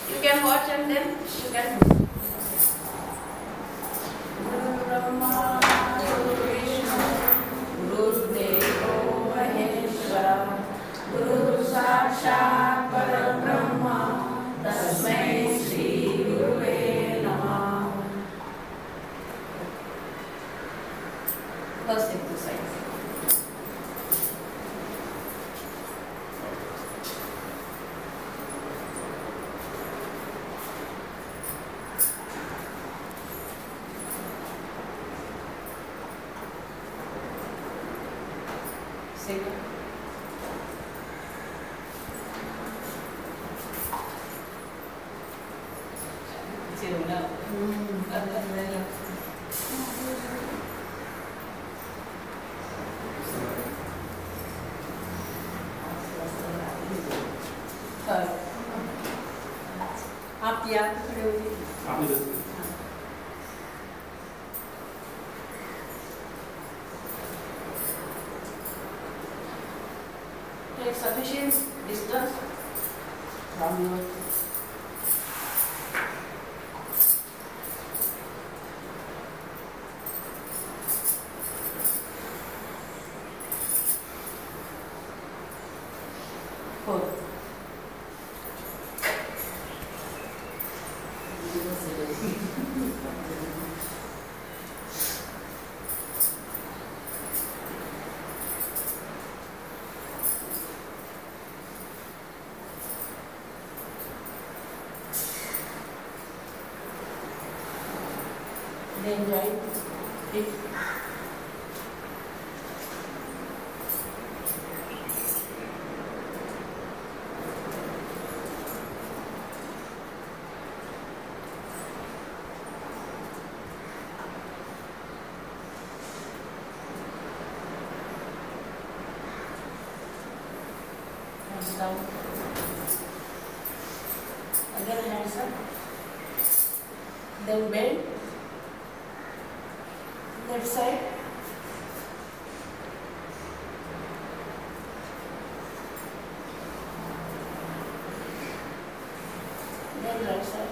You can watch and then you can. Guru Brahma, Guru Vishnu, Guru Devo Maheshwara, Guru Sakshat Parabrahma, Tasmai Shri Guruve Namah. First exercise. Second. आप यहाँ खड़े हो जाइए। Take sufficient distance from your foot. Then join it. Hands down. Again hands up. Then bend. Left side. Then right side.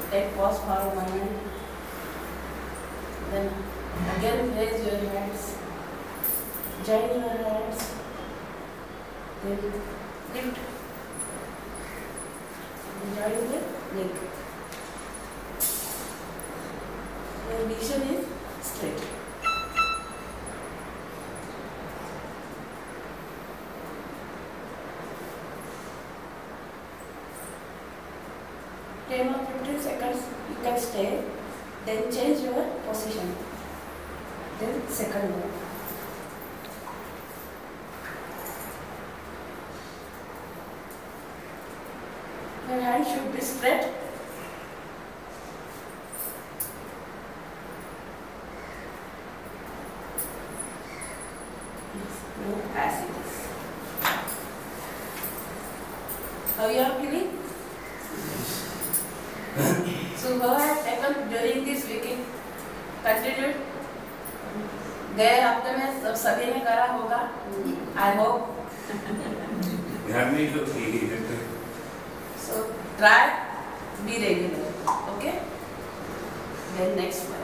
Take pause for a moment. Then again raise your hands. Join your hands. Then lift. Join the leg. Your vision is straight. Ten or 15 seconds you can stay, then change your position. Then second one. Your hand should be straight. No, as it is. How you are feeling? So how I have taken during this weekend, continued. गए हफ्ते में सभी ने करा होगा. I hope. So try, be regular. Okay. Then next one.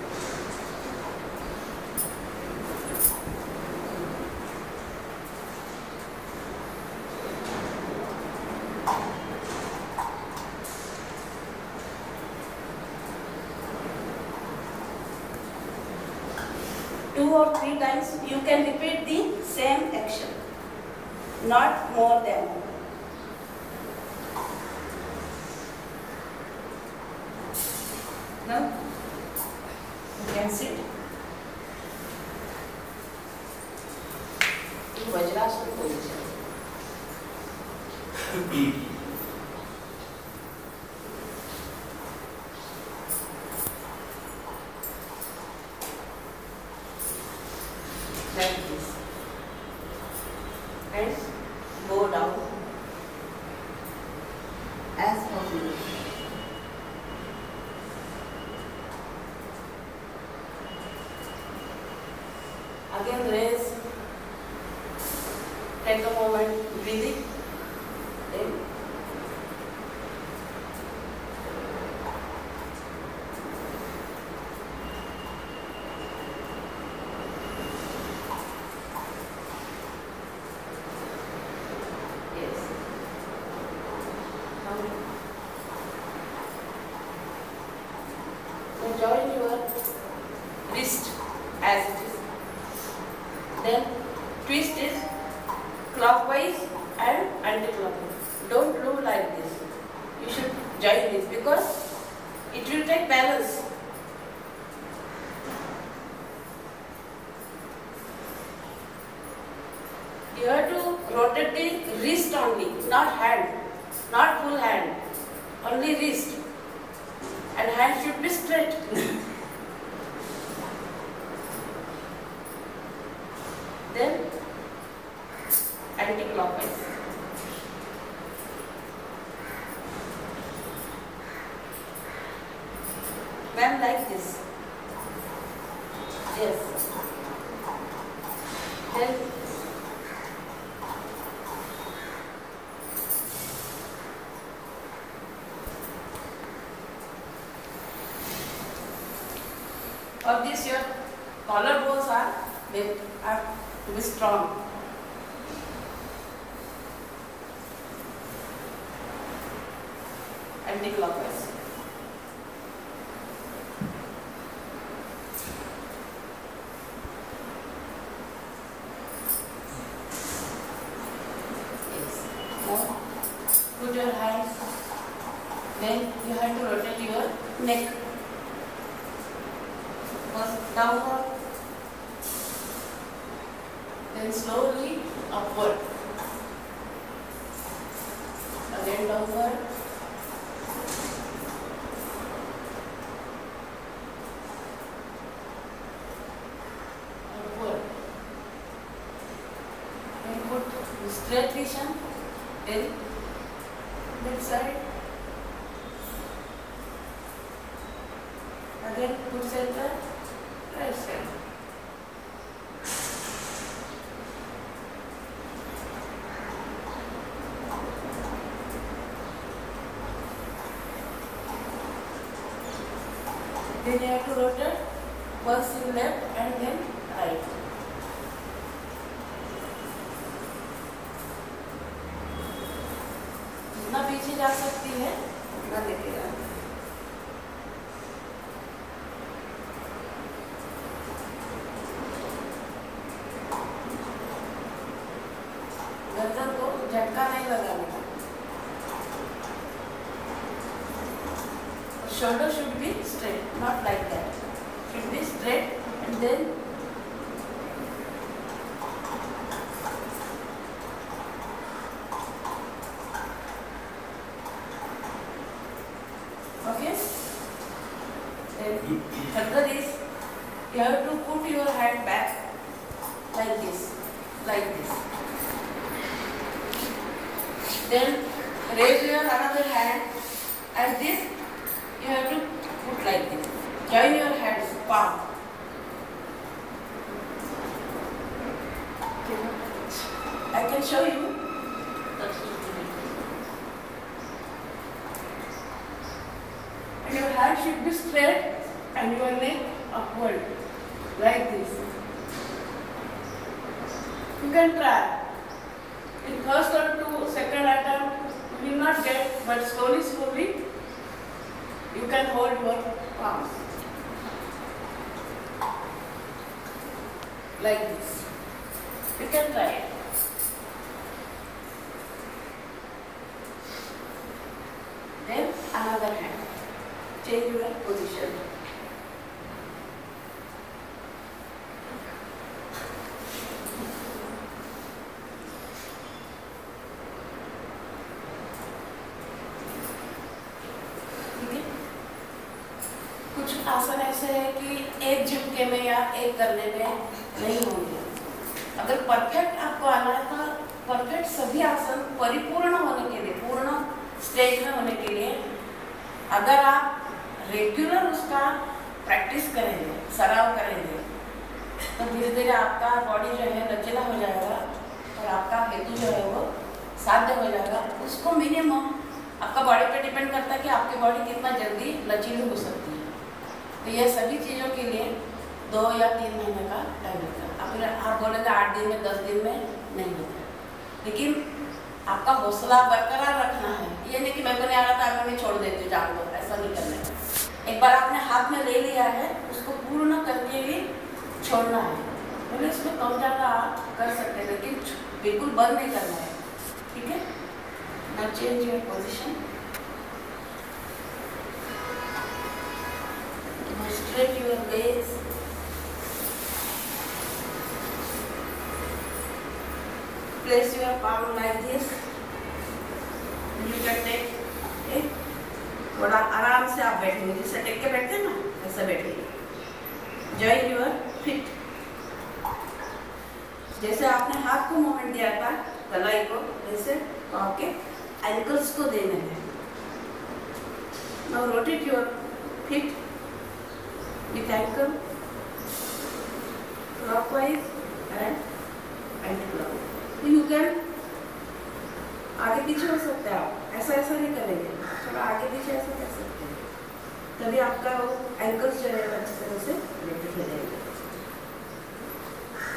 Two or three times you can repeat the same action, not more than one. Now you can sit. In Vajrasana position. like this and go down as possible. Again raise, take a moment breathing, then yes. Now join your wrist as it is. Then twist it clockwise and anti-clockwise. Don't do like this. You should join this because it will take balance. You have to rotate the wrist only, not hand, not full hand, only wrist. And hand should be straight. Then anti-clockwise. Ma'am, like this. Yes. Then of this your collarbones are to be strong. Anti-clockwise. Yes. Now put your hands. Then you have to rotate your neck. First downward. Then slowly upward. Again downward. Upward. Then put straight vision. Then that side. Again put center. Right side. Then you have to rotate first in left and then right. जितना पीछे जा सकती है उतना लेके जाना। गर्दन को झटका नहीं लगाने का। Shoulder should be straight, not like that. Should be straight and then okay. Then further is you have to put your hand back like this, like this. Then raise your another hand and this. You have to put like this. Join your hands, palm. I can show you. And your hand should be straight and your neck upward, like this. You can try. In first or second attempt, you will not get, but slowly, slowly, you can hold your palms like this. You can try it. Then another hand. Change your position. कुछ आसन ऐसे है कि एक झटके में या एक करने में नहीं होंगे, अगर परफेक्ट आपको आना है तो परफेक्ट सभी आसन परिपूर्ण होने के लिए, पूर्ण स्टेज में होने के लिए अगर आप रेगुलर उसका प्रैक्टिस करेंगे, सराव करेंगे, तो धीरे धीरे आपका बॉडी जो है लचीला हो जाएगा और आपका हेतु जो है वो साध्य हो जाएगा। उसको मिनिमम आपका बॉडी पे डिपेंड करता है कि आपकी बॉडी कितना जल्दी लचीली हो सकती है। तो ये सभी चीज़ों के लिए 2 या 3 महीने का टाइम लगता है। अब आप बोलेंगे 8 दिन में 10 दिन में नहीं होता, लेकिन आपका हौसला बरकरार रखना है। ये नहीं कि मेरे को नहीं आ रहा था अगर मैं छोड़ देती हूँ, जान लो, ऐसा नहीं करना है। एक बार आपने हाथ में ले लिया है, उसको पूर्ण करके ही छोड़ना है। बोले इसमें कम ज़्यादा आप कर सकते हैं, लेकिन बिल्कुल बंद नहीं करना है, ठीक है। Now change your position, straight your gaze, place your palm like this, you can take it, थोड़ा आराम से आप बैठेंगे, जैसे टेक के बैठते हैं ना, ऐसा बैठेंगे। Join your feet, जैसे आपने हाथ को मूवमेंट दिया था कलाई को, जैसे तो आपके एंकल्स को देने हैं। Now rotate your feet with ankle clockwise and anti-clockwise. तो you can आगे पीछे हो सकते हैं आप, ऐसा ऐसा नहीं करेंगे, थोड़ा आगे पीछे ऐसा कर सकते हैं, तभी आपका वो एंकल्स जो है अच्छी तरह से रोटेट हो जाएंगे।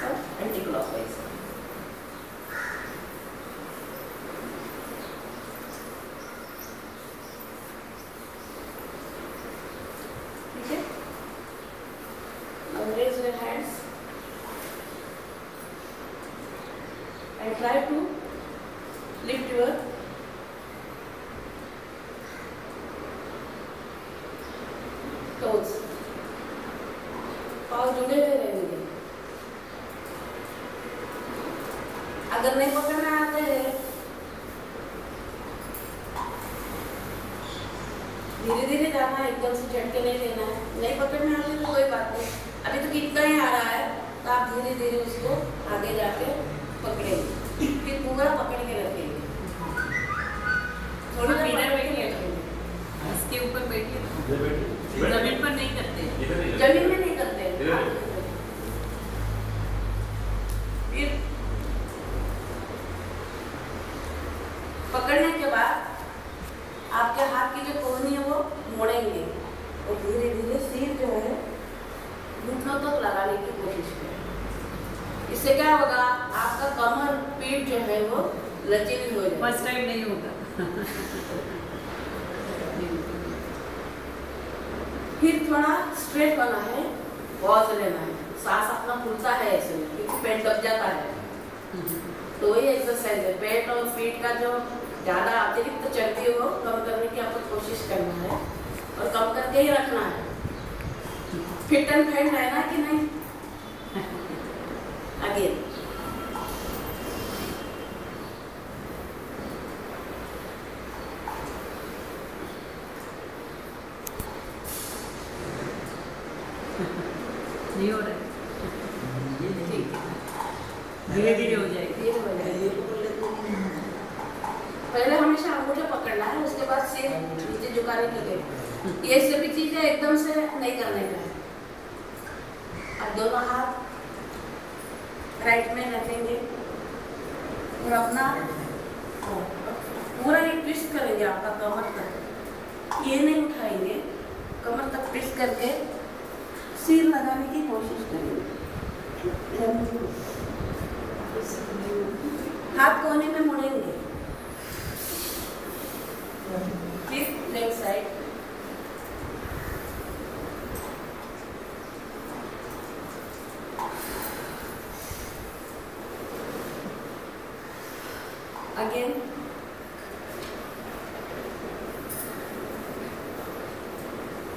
और एंटी-क्लॉकवाइज, ठीक है। Now raise your hands and try to lift your toes, पाँव जुड़े हुए रहेंगे। अगर नहीं पकड़ना आते हैं, धीरे धीरे जाना है, एकदम से झटके नहीं लेना है। नहीं पकड़ना आते तो कोई बात नहीं, अभी तो कितना ही आ रहा है, तो आप धीरे धीरे उसको आगे जाके पकड़ेंगे, फिर पूरा पकड़ के रखेंगे। थोड़ा पीनर बैठिए, इसके ऊपर बैठिए, जमीन पर नहीं करते, जमीन में नहीं करते। फिर पकड़ने के बाद आपके हाथ की जो कोहनी है वो मोड़ेंगे और धीरे धीरे सिर जो है घुटनों तक लगाने की कोशिश करें। इससे क्या होगा, आपका कमर पीठ जो है वो लचीली हो जाएगी। फर्स्ट टाइम नहीं होगा। फिर थोड़ा स्ट्रेट होना है, पॉज लेना है, सांस अपना खुलता है ऐसे में, क्योंकि पेट दब जाता है। तो वही एक्सरसाइज है, पेट और पीठ का जो ज़्यादा अतिरिक्त चर्बी है वो कम करने की आपको कोशिश करना है और कम करके ही रखना है। फिट एंड फाइन रहना कि नहीं। अगेन नहीं हो रहा है, धीरे धीरे हो जाएगी। पहले हमेशा अंगूठे पकड़ना है, उसके बाद सिर नीचे झुकाने के लिए। ये सभी चीजें एकदम से नहीं करने का है। अब दोनों हाथ राइट में रखेंगे और अपना पूरा एक ट्विस्ट करेंगे आपका कमर तक। ये नहीं उठाएंगे, कमर तक ट्विस्ट करके सिर लगाने की कोशिश करेंगे। हाथ कोने में मुड़ेंगे, फिर लेग साइड, अगेन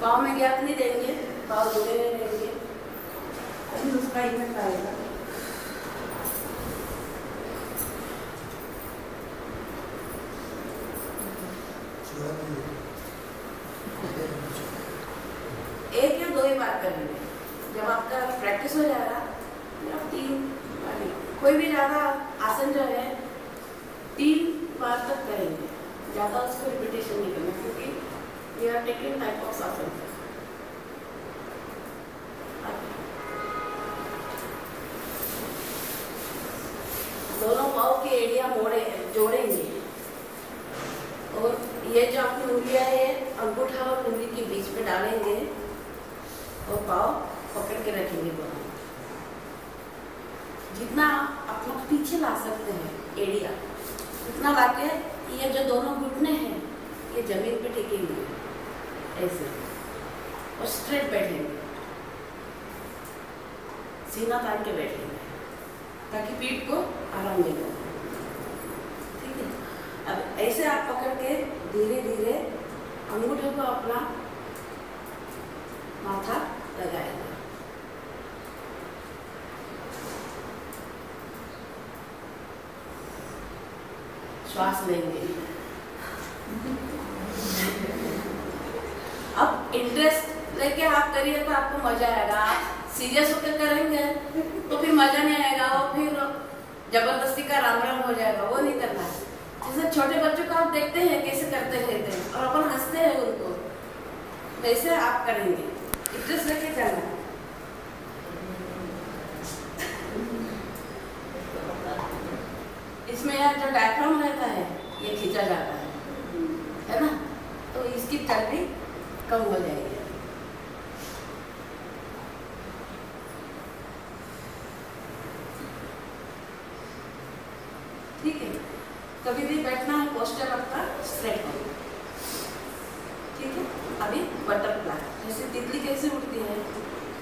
पाँव में गैप नहीं देंगे, पाँव जुड़े नहीं रहेंगे, अभी उसका इफेक्ट आएगा। एक या दो ही बार करेंगे, जब आपका प्रैक्टिस हो जाएगा, आप 3 बार कोई भी ज़्यादा आसन जो है 3 बार तक करेंगे, ज़्यादा उसको रिपीटेशन नहीं करना, क्योंकि we are taking type of आसन। दोनों पाँव के एरिया जोड़ेंगे और ये जो आपकी उंगलियां है अंगूठा और उंगली के बीच में डालेंगे और पाँव पकड़ के रखेंगे दोनों। जितना आप लोग पीछे ला सकते हैं एरिया उतना लाके ये जो दोनों घुटने हैं ये जमीन पे टेकेंगे ऐसे और स्ट्रेट बैठेंगे, सीना तान के बैठेंगे ताकि पीठ को आराम देगा। ठीक है, अब ऐसे आप पकड़ के धीरे धीरे अंगूठे को अपना माथा लगाएंगे। श्वास लेंगे। अब इंटरेस्ट लेके आप करिए तो आपको मजा आएगा। आप सीरियस होकर करेंगे तो फिर मजा नहीं आएगा और फिर जबरदस्ती का राम राम हो जाएगा, वो नहीं करना है। जैसे छोटे बच्चों को आप देखते हैं कैसे करते रहते हैं और अपन हंसते हैं उनको, वैसे आप करेंगे। इंटरेस्ट लेके जाना है। इसमें यार जो डायफ्राम रहता है ये खींचा जाता है ना, तो इसकी चर्बी कम हो जाएगी। ठीक है, कभी भी बैठना है पोस्टर आपका स्ट्रेट हो। ठीक है, अभी बटरफ्लाई, जैसे तितली कैसे उड़ती है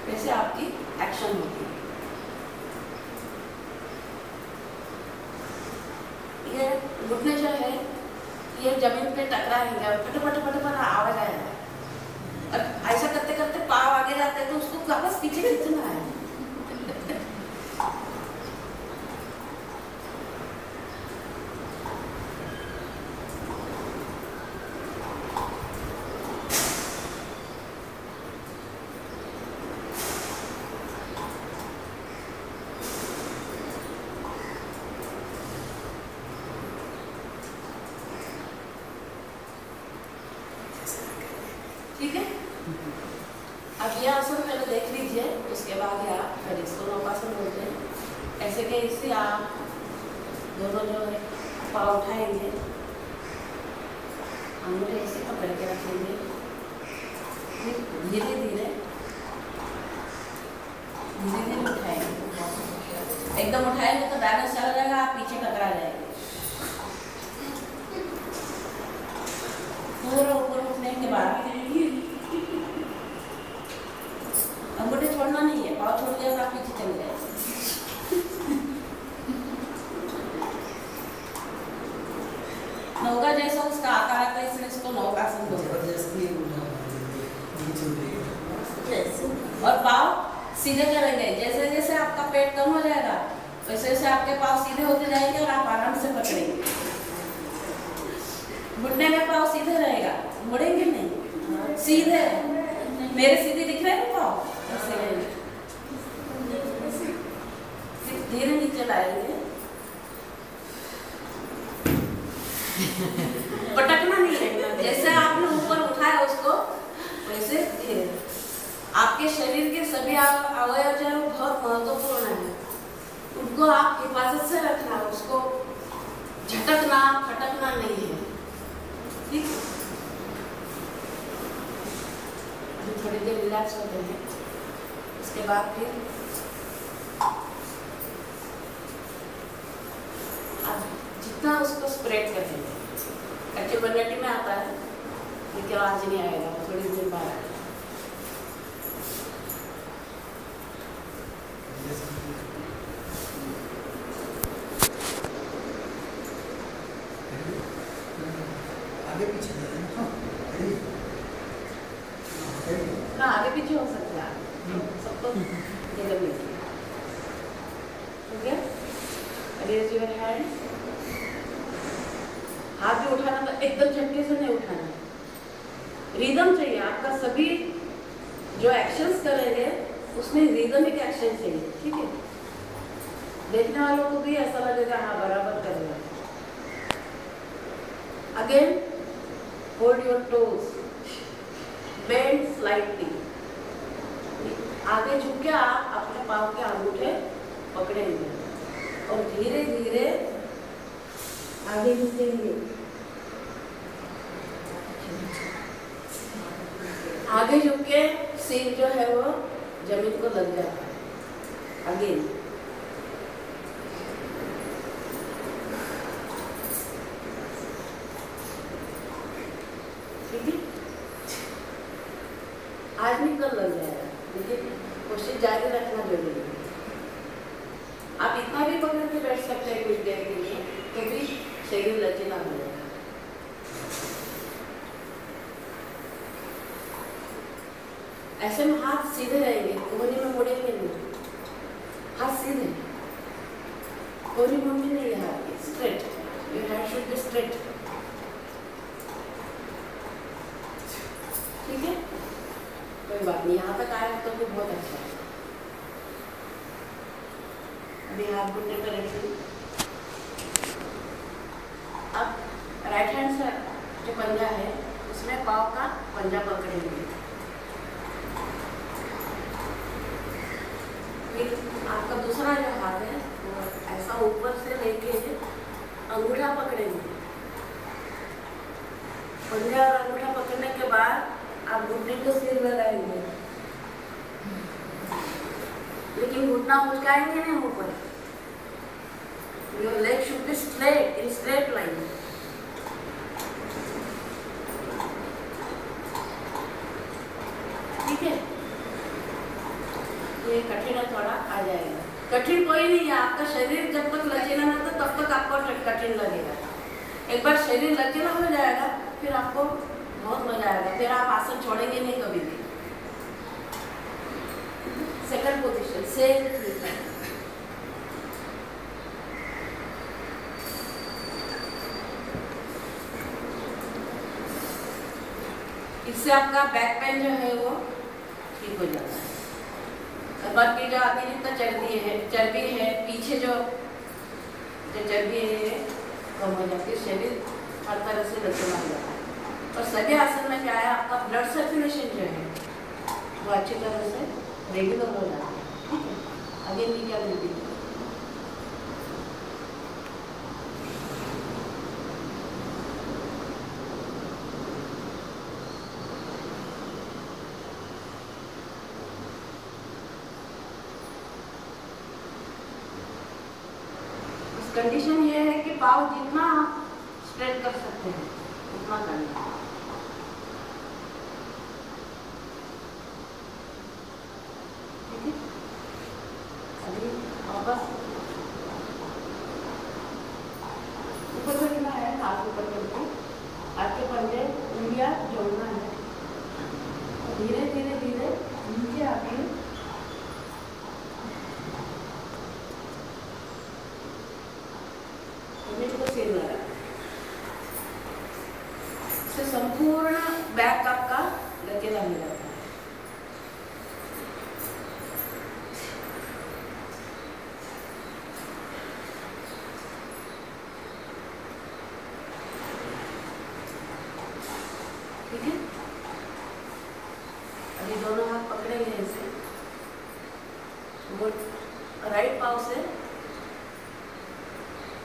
वैसे आपकी एक्शन होती है। ये घुटने जो है ये जमीन पे टकराएंगे और फटाफट आवाज आएगा। और ऐसा करते करते पाँव आगे जाते हैं तो उसको वापस पीछे खींचना है। ठीक है, अब ये आसन पहले देख लीजिए, उसके बाद ही आप फिर इसको नौकासन बोलते हैं। ऐसे के इससे आप दोनों जो है पाँव उठाएंगे, अंगूठे ऐसे पकड़ के रखेंगे, धीरे धीरे उठाएंगे। एकदम उठाएंगे तो बैलेंस चला जाएगा, आप पीछे टकरा जाएंगे। पूरा ऊपर उठने के बाद अंगूठे छोड़ना नहीं है, पाँव छोड़ दिया तो आप पीछे चले जाए। नौका जैसा उसका आकार आता है, इसलिए इसको नौकासन बोलते हैं। और पाँव सीधे करेंगे। जैसे जैसे आपका पेट कम हो जाएगा वैसे वैसे आपके पाँव सीधे होते जाएंगे और आप आराम से पकड़ेंगे। घुटने में पाँव सीधे रहेगा, मुड़ेंगे नहीं, सीधे। मेरे सीधे दिख रहे हैं पाँव, ऐसे धीरे नीचे लाएंगे। पटकना नहीं है, जैसे आपने ऊपर उठाया उसको वैसे धीरे। आपके शरीर के सभी अवयव जो है बहुत महत्वपूर्ण है, उनको आप हिफाजत से रखना, उसको झटकना फटकना नहीं है। ठीक है, थोड़ी देर रिलैक्स होते हैं, उसके बाद फिर जितना उसको स्प्रेड करेंगे। कच्चे बल्लेटी में आता है लेकिन आवाज नहीं आएगा, थोड़ी देर बाद आएगा। हाँ, आगे पीछे हो सकता है, सबको ये लग लीजिए। हो गया? Raise your hand. हाथ भी उठाना तो एकदम झटके से नहीं उठाना, रिदम चाहिए। आपका सभी जो एक्शंस करेंगे उसमें रिदमिक एक्शन चाहिए। ठीक है, देखने वालों को भी ऐसा लगेगा हाँ बराबर कर रहे हैं। Again hold your toes, bend slightly. आगे झुक के आप अपने पाँव के अंगूठे पकड़ेंगे और धीरे धीरे आगे झुकेंगे। आगे झुक के सिर जो है वो जमीन को लग जाता है। अगेन ठीक है, आज भी कल लग जाएगा, लेकिन कोशिश जारी रखना जरूरी है। आप इतना भी पकड़ के बैठ सकते हैं कुछ देर के लिए, तो भी शरीर लचीला हो जाएगा। ऐसे में हाथ सीधे रहेंगे, कोहनी में मुड़ेंगे नहीं, हाथ सीधे, कोहनी मुड़नी नहीं है, हाथ straight, your hand should be straight. ठीक है, कोई बात नहीं, यहाँ तक आया तो भी बहुत अच्छा है। अभी हाथ घुटने पर रखिए। अब राइट हैंड से जो पंजा है उसमें पाँव का पंजा पकड़ेंगे। फिर आपका दूसरा जो हाथ है वो ऐसा ऊपर से लेके अंगूठा पकड़ेंगे। पंजा और अंगूठा पकड़ने के बाद आप घुटने को सिर लगाएंगे, लेकिन घुटना उचकाएंगे नहीं ऊपर। Your leg should be straight, in straight line. ठीक है, ये कठिन थोड़ा आ जाएगा। कठिन कोई नहीं है, आपका शरीर जब तक लचीला ना तो तब तक आपको कठिन लगेगा। एक बार शरीर लचीला हो जाएगा फिर आपको बहुत मजा आएगा, फिर आप आसन छोड़ेंगे नहीं कभी भी। Second position same. इससे आपका बैक पेन जो है वो ठीक हो जाता है। बाकी जो अतिरिक्त चर्बी है पीछे जो चर्बी है कम हो जाती है, शरीर हर तरह से लचीला हो जाता है। और सभी आसन में क्या है, आपका ब्लड सर्कुलेशन जो है वो अच्छी तरह से रेगुलर हो जाता है। ठीक है, आगे भी क्या बोलती है, कंडीशन ये है कि पाँव जितना आप स्ट्रेट कर सकते हैं उतना करना। ठीक है, अभी वापस ऊपर बैठना है, हाथ ऊपर करके आपके पंजे उंगलियां जोड़ना है। धीरे धीरे धीरे नीचे आके संपूर्ण बैक आपका लचीला हो जाता है। ठीक है, अभी दोनों हाथ पकड़ेंगे ऐसे, राइट पाँव से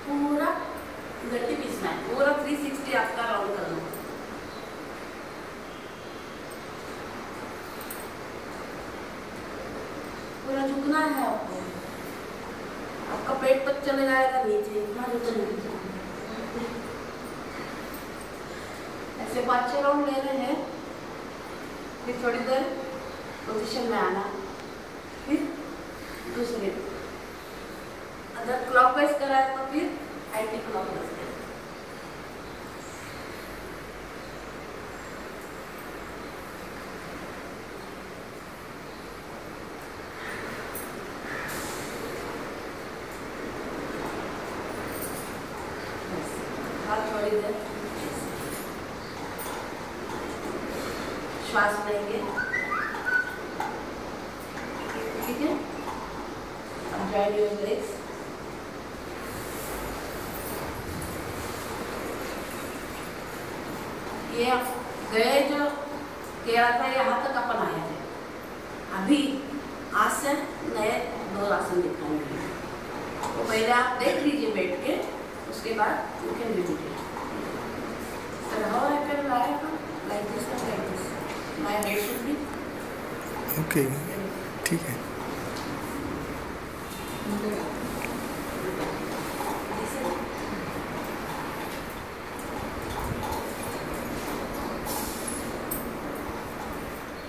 पूरा गट्टी पीसना है, पूरा 360 आपका राउंड करना है। पूरा झुकना है आपको, आपका पेट तक चले जाएगा नीचे, इतना झुकना। ऐसे 5-6 राउंड ले रहे हैं, फिर थोड़ी देर पोजीशन में आना, फिर दूसरे अगर क्लॉकवाइज कराए तो फिर एंटी क्लॉकवाइज करें। थोड़ी देर श्वास लेंगे। ठीक है, अब जॉइन योर लेग्स। ये गए जो किया था यहाँ तक अपन आए थे। अभी आज से नए 2 आसन दिखाएंगे, तो पहले आप देख लीजिए बैठ के, उसके बाद you can repeat it. Sir how I can like this and like this, my head should be okay, ठीक है।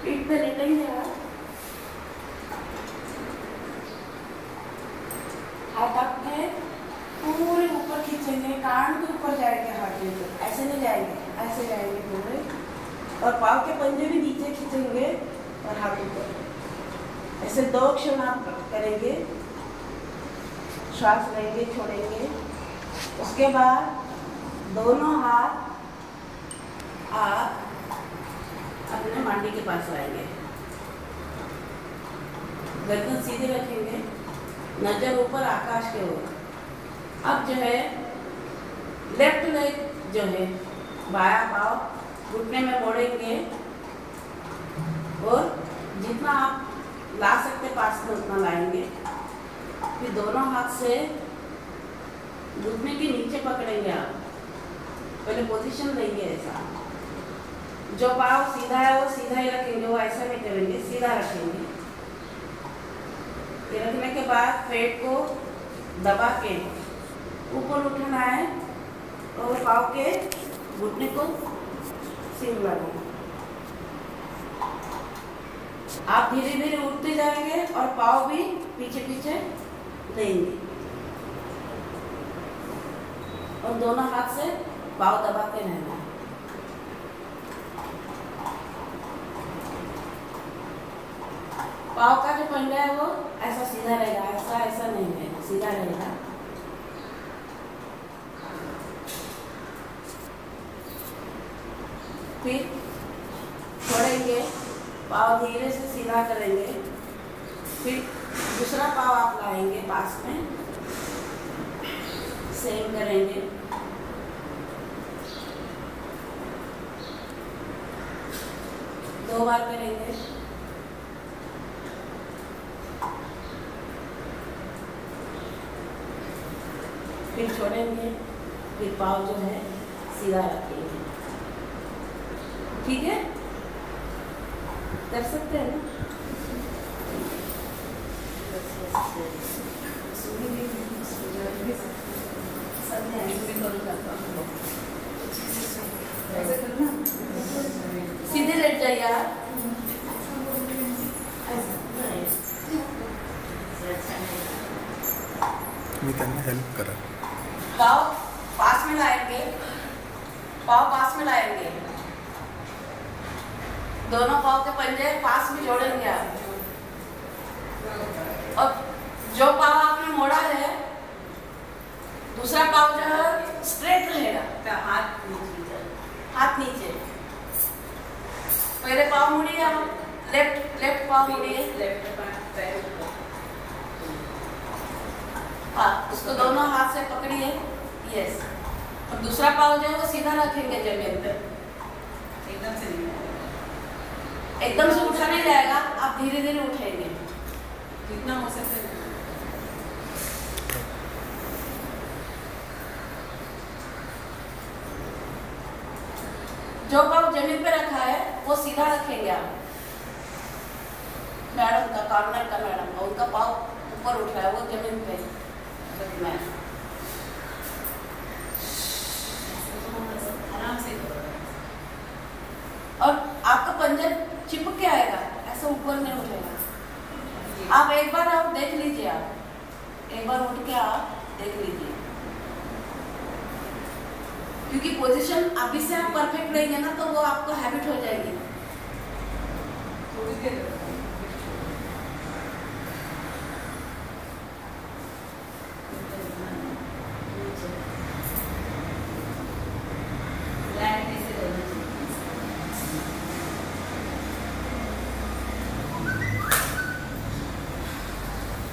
पीठ पे लेटेंगे आप, हाथ अपने पूरे ऊपर खींचेंगे, कान के ऊपर जाएंगे, हाथ में ऐसे नहीं जाएंगे, ऐसे जाएंगे पूरे, और पाँव के पंजे भी नीचे खींचेंगे और हाथ ऊपर। ऐसे 2 क्षण आप करेंगे, श्वास लेंगे, छोड़ेंगे। उसके बाद दोनों हाथ आप अपने मांडी के पास लाएंगे, गर्दन सीधे रखेंगे, नजर ऊपर आकाश के ओर। अब जो है लेफ्ट लेग जो है बायां पाँव घुटने में मोड़ेंगे और जितना आप ला सकते पास में उतना लाएंगे। फिर दोनों हाथ से घुटने के नीचे पकड़ेंगे आप, पहले पोजीशन लेंगे ऐसा। जो पाँव सीधा है वो सीधा ही रखेंगे, वो ऐसा नहीं करेंगे, सीधा रखेंगे। ये रखने के बाद पेट को दबा के ऊपर उठाना है और पाँव के घुटने को सीम लगाना। आप धीरे धीरे उठते जाएंगे और पाँव भी पीछे पीछे लेंगे और दोनों हाथ से पाँव दबा के रहना है। पाँव का जो पंजा है वो ऐसा सीधा रहेगा, ऐसा ऐसा नहीं रहेगा, सीधा रहेगा। फिर छोड़ेंगे, पाँव धीरे से सीधा करेंगे। फिर दूसरा पाँव आप लाएंगे पास में, सेम करेंगे। दो बार करेंगे। फिर छोड़ेंगे, फिर पाँव जो है सीधा रखेंगे। ठीक है, कर सकते हैं ना? सीधे लेट जाइए आप। मी त्यांना हेल्प करा। पाँव पास में लाएंगे, पाँव पास में लाएंगे, दोनों पाँव के पंजे पास में जोड़ेंगे आप। और जो पाँव आपने मोड़ा है दूसरा पाँव जो है स्ट्रेट रहेगा, हाथ नीचे। पहले पाँव मुड़िए आप, लेफ्ट पाँव मुड़िए, हाँ, उसको दोनों हाथ से पकड़िए, यस। और दूसरा पाँव जो है वो सीधा रखेंगे जमीन पे, एकदम से उठा नहीं जाएगा, आप धीरे धीरे उठेंगे जितना हो सके। जो पाँव जमीन पे रखा है वो सीधा रखेंगे आप। मैडम का कॉर्नर का मैडम का उनका पाँव ऊपर उठ रहा है, वो जमीन पे आराम से। और आपका पंजा चिपक के आएगा, ऐसा ऊपर नहीं उठेगा। आप एक बार आप देख लीजिए, आप एक बार उठ के आप देख लीजिए, क्योंकि पोजीशन अभी से आप परफेक्ट रहेंगे ना तो वो आपको हैबिट हो जाएगी।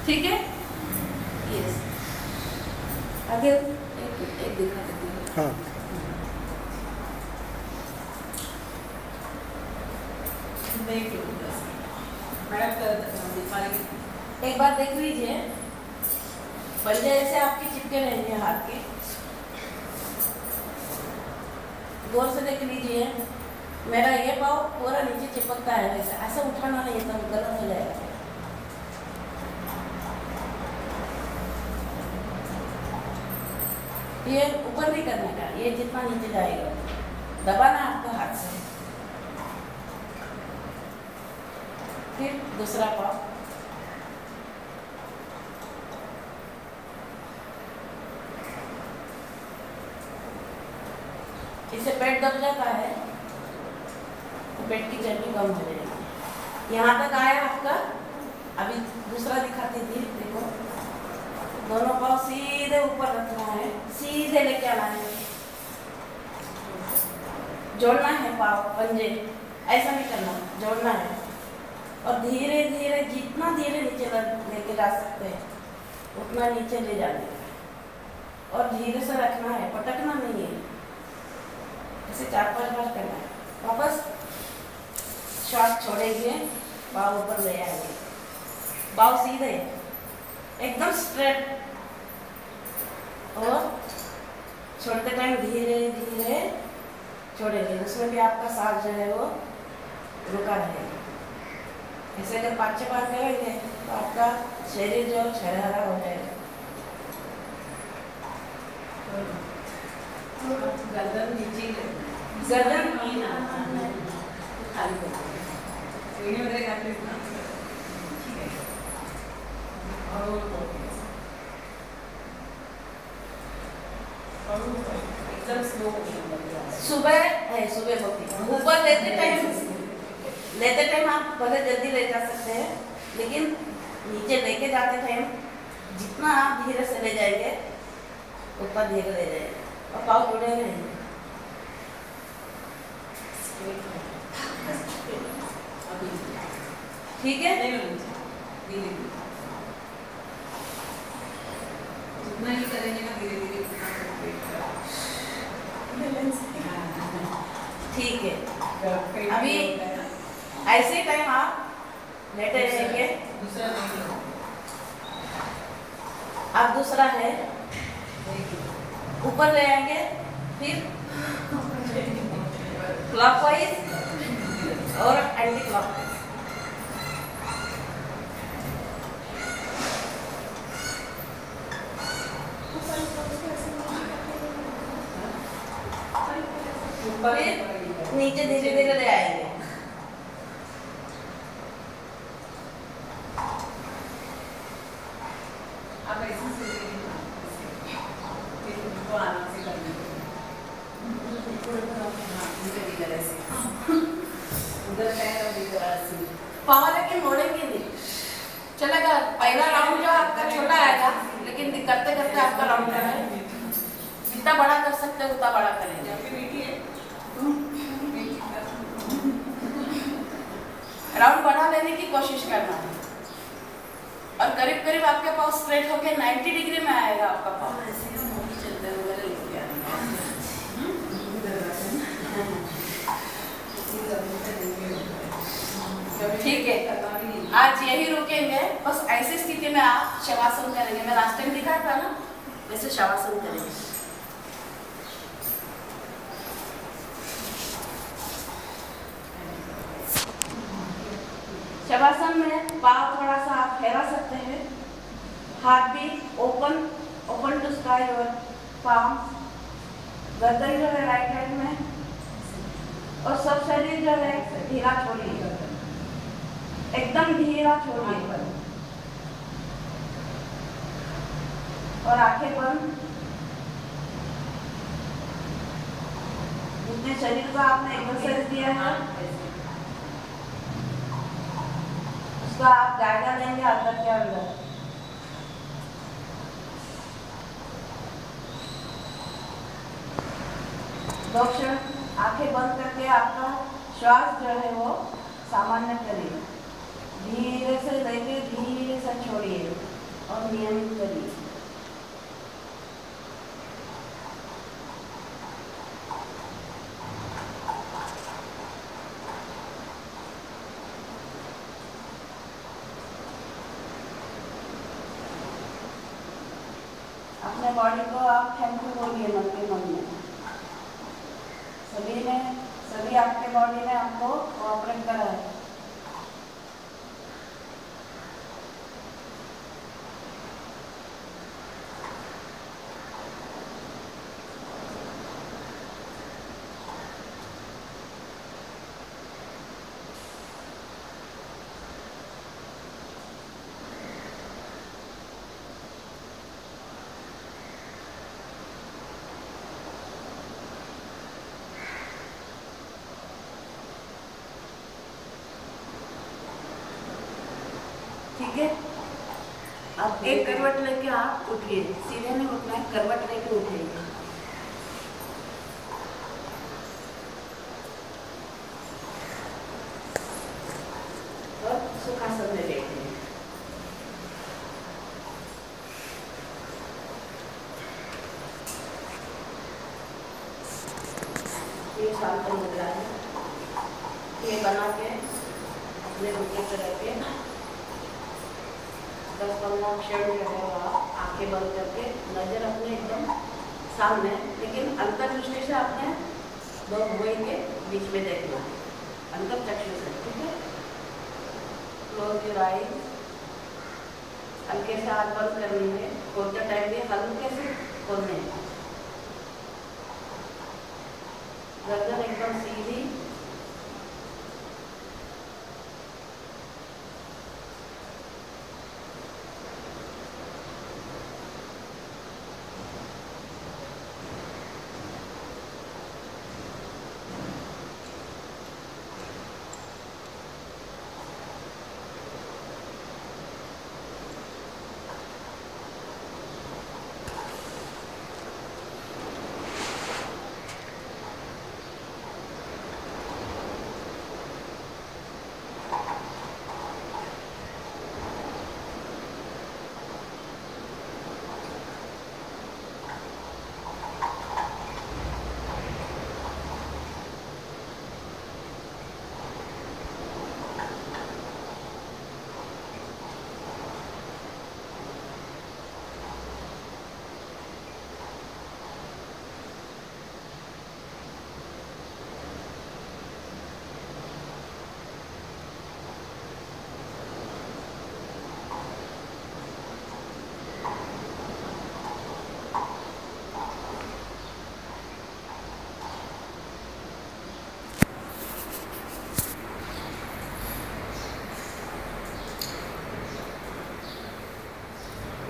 ठीक है, यस। आगे एक दिखा देती हूँ। हाँ, देख लो मैडम, एक बार देख लीजिए, पंजे ऐसे आपके चिपके रहेंगे हाथ के। गौर से देख लीजिए, मेरा ये पाँव पूरा नीचे चिपकता है, वैसे ऐसा उठाना नहीं, तो गलत हो जाएगा। ये ऊपर नहीं करने का, ये जितना नीचे जाएगा दबाना आपको हाथ से। फिर दूसरा पाँव, इससे पेट दब जाता है तो पेट की चर्बी कम हो जाएगी। यहाँ तक आया आपका। अभी दूसरा दिखाती थी, देखो दोनों पाँव सीधे ऊपर रखना है, सीधे लेके आना है, जोड़ना है पाँव पंजे, ऐसा नहीं करना, जोड़ना है। और धीरे धीरे, जितना धीरे नीचे लेके जा सकते हैं उतना नीचे ले जाने का, और धीरे से रखना है, पटकना नहीं है। ऐसे 4-5 बार करना है। वापस श्वास छोड़ेंगे, पाँव ऊपर ले आएंगे, पाँव सीधे एकदम स्ट्रेट, और छोड़ते टाइम धीरे धीरे छोड़ेंगे। उसमें भी आपका सांस जो है वो रुका रहेगा। ऐसे अगर 5-6 बार करेंगे तो आपका शरीर जो हरा हो जाएगा। गर्दन नीचे, गर्दन खाली एकदम स्लो। सुबह है, सुबह होती है। ऊपर लेते टाइम आप भले जल्दी ले जा सकते हैं, लेकिन नीचे लेके जाते टाइम जितना आप धीरे से ले जाएंगे उतना धीरे ले जाएंगे, और पाँव जुड़े रहेंगे। ठीक है, जितना ही करेंगे ना धीरे धीरे ठीक है। अभी ऐसे टाइम आप लेटे रहेंगे। दूसरा नहीं, अब दूसरा है, ऊपर ले आएंगे, फिर क्लॉकवाइज और एंटी क्लॉकवाइज। फिर नीचे धीरे धीरे ले आएंगे। आप ऐसे तो आराम से करना, उधर पैर और इधर ऐसे पाँव लेकिन मोड़ेंगे नहीं, चलेगा। पहला राउंड जो आपका छोटा आएगा, लेकिन करते करते आपका राउंड है, जितना बड़ा कर सकते हैं उतना बड़ा करेंगे। राउंड बढ़ा लेने की कोशिश करना है, और करीब करीब आपके पाँव स्ट्रेट होके 90 डिग्री में आएगा आपका पाँव। ठीक है, आज यही रुकेंगे। बस ऐसी स्थिति में आप शवासन करेंगे। मैं लास्ट टाइम दिखाया था ना, वैसे शवासन करेंगे। शवासन में पाँव थोड़ा सा आप फैला सकते हैं, हाथ भी ओपन टू स्काई और पाम, गर्दन जो है राइट हैंड में, और सब शरीर जो है ढीला छोड़िए, एकदम ढीला छोड़िए, और आंखें बंद। जितने शरीर का आपने एक्सरसाइज दिया है उसका आप जायजा लेंगे अंदर के अंदर। दो क्षण आंखें बंद करके आपका श्वास जो है वो सामान्य करिए, धीरे से लेके धीरे से छोड़िए और नियमित करिए। अपने बॉडी को आप थैंक यू बोलिए मन के मन में। सभी आपके बॉडी ने आपको कोऑपरेट करा है। ठीक है, अब एक करवट लेके आप उठिए, सीधे नहीं उठना है, करवट लेके उठिए। और सुखासन में बैठिए। ये शांत मुद्रा है, ये बना के अपने रुके पे रख के 10-15 क्षण जो है आप आंखें बंद करके नजर अपने एकदम सामने, लेकिन अंतर्दृष्टि से आपने दो भुवई के बीच में देखना है, अंतर चक्षु से। ठीक है, क्लोज योर आईज, हल्के से हाथ बंद करनी है, खोलते टाइम भी हल्के से खोलने हैं, गर्दन एकदम सीधी।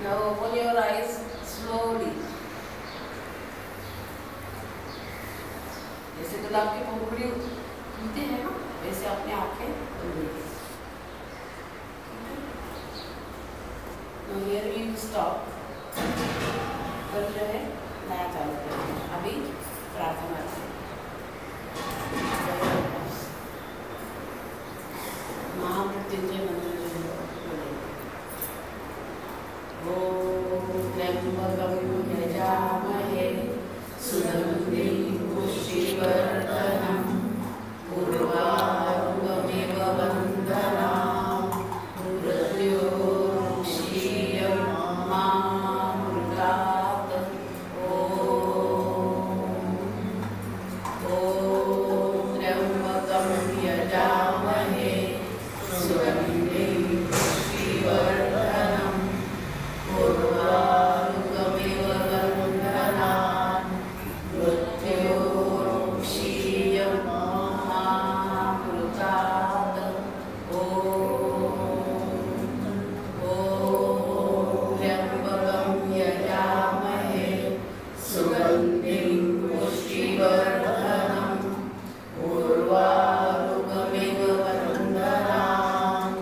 Now open your eyes slowly. जैसे गुलाब की पंखुड़ी खुलती है ना, वैसे अपने आंखें बंद कीजिए। Now here we will stop. कल जो है नया चालू करेंगे। अभी प्रार्थना करें। महामृत्युंजय मंत्र जो है त्र्यंबकं यजामहे सुगन्धिं पुष्टिवर्धनम् उर्वारुकमिव बन्धनान् मृत्योर्मुक्षीयमामृतात्। ॐ त्र्यंबकं यजामहे सुगन्धिं पुष्टिवर्धनम् उर्वारुकमिव बन्धनान् मृत्योर्मुक्षीयमामृतात्। ॐ त्र्यंबकं यजामहे सुगन्धिं पुष्टिवर्धनम् उर्वारुकमिव बन्धनान्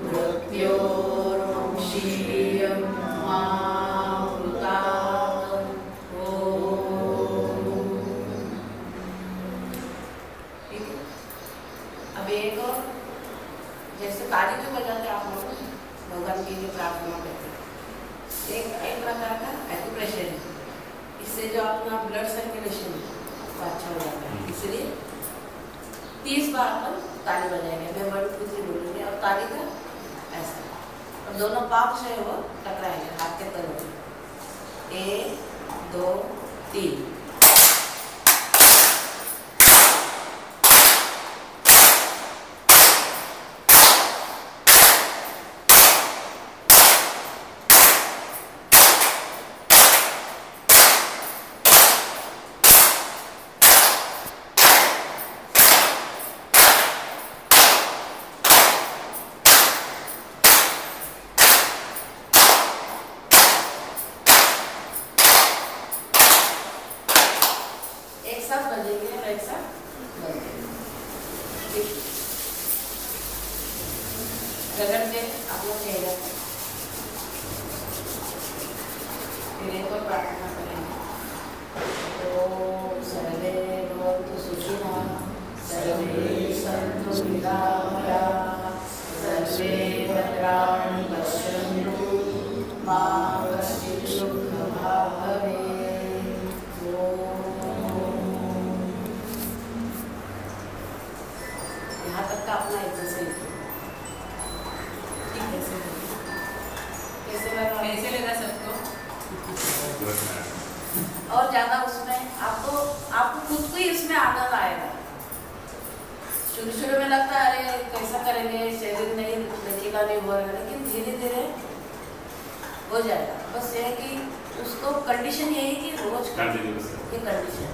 मृत्योर्मुक्षीयमामृतात्। अब एक जैसे ताली जो बजाते आप लोग भगवान के लिए प्रार्थना करते हैं, एक प्रकार का एक्यूप्रेशर है, इससे जो अपना ब्लड सर्कुलेशन है वो अच्छा हो जाता है। इसलिए 30 बार अपन ताली बजाएंगे, मैं 1 2 3 बोलूँगी और ताली का ऐसा, और दोनों पाँव जो है वो टकराएंगे हाथ के तलों में। 1 2 3। एक साथ बजेंगे और एक साथ बजेंगे। गगन पे आप लोग चेहरा फिर एक और प्रार्थना करेंगे। ओम सर्वे भवन्तु सुखिनः, सर्वे सन्तु निरामयाः, सर्वे भद्राणि पश्यन्तु, मा कश्चित् दुःखभाग् भवेत्। यहाँ तक का अपना एक्सरसाइज ठीक है। कैसे लगा? कैसे लगा सबको? और ज़्यादा उसमें आपको खुद को ही उसमें आनंद आएगा। शुरू में लगता है अरे कैसा करेंगे, शरीर नहीं लचीला नहीं हो रहा है, लेकिन धीरे धीरे हो जाएगा। बस ये है कि उसको कंडीशन यही कि रोज ये कंडीशन।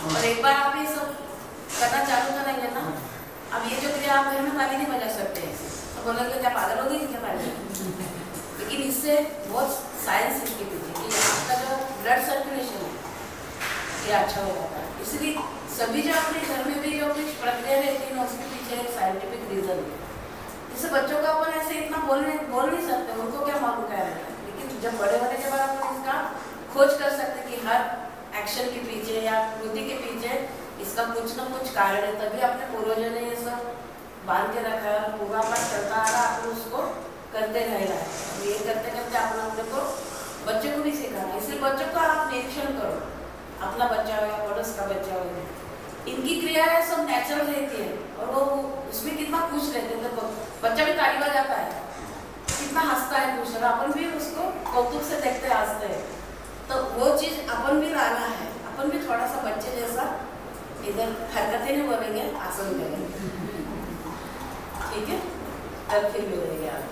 और एक बार आप ये सब करना चालू करेंगे ना, अब ये जो क्रिया आप घर में ताली नहीं बजा सकते हैं तो बोलेंगे क्या पागल हो गई क्या ताली। लेकिन इससे बहुत साइंस इसके पीछे कि आपका जो ब्लड सर्कुलेशन है ये अच्छा हो जाता है। इसलिए सभी जो अपने घर में भी जो कुछ प्रक्रिया रहती है ना उसके पीछे एक साइंटिफिक रीजन है। जैसे बच्चों का अपन ऐसे इतना बोल नहीं सकते, उनको क्या मालूम क्या रहता है, लेकिन जब बड़े होने के बाद अपन इसका खोज कर सकते कि हर एक्शन के पीछे या कृति के पीछे इसका कुछ ना कुछ कारण है। तभी अपने पूर्वजों ने ये सब बांध के रखा है, पूरा पाठ चलता आ रहा, आप उसको करते रहेगा। ये करते करते अपना अपने को बच्चे को भी सिखाना। इसलिए बच्चों का आप निरीक्षण करो, अपना बच्चा हो या पड़ोस का बच्चा हो, इनकी क्रियाएं सब नेचुरल रहती है और वो उसमें कितना खुश रहते हैं। तो बच्चा भी ताली बजाता है, कितना हंसता है, खुश है, अपन भी उसको कौतुक से देखते हंसते हैं। तो वो चीज़ अपन भी लाना है, अपन भी थोड़ा सा बच्चे जैसा इधर हरकतें नहीं बोलेंगे, आसन करेंगे, ठीक है? तब फिर मिलेंगे आप।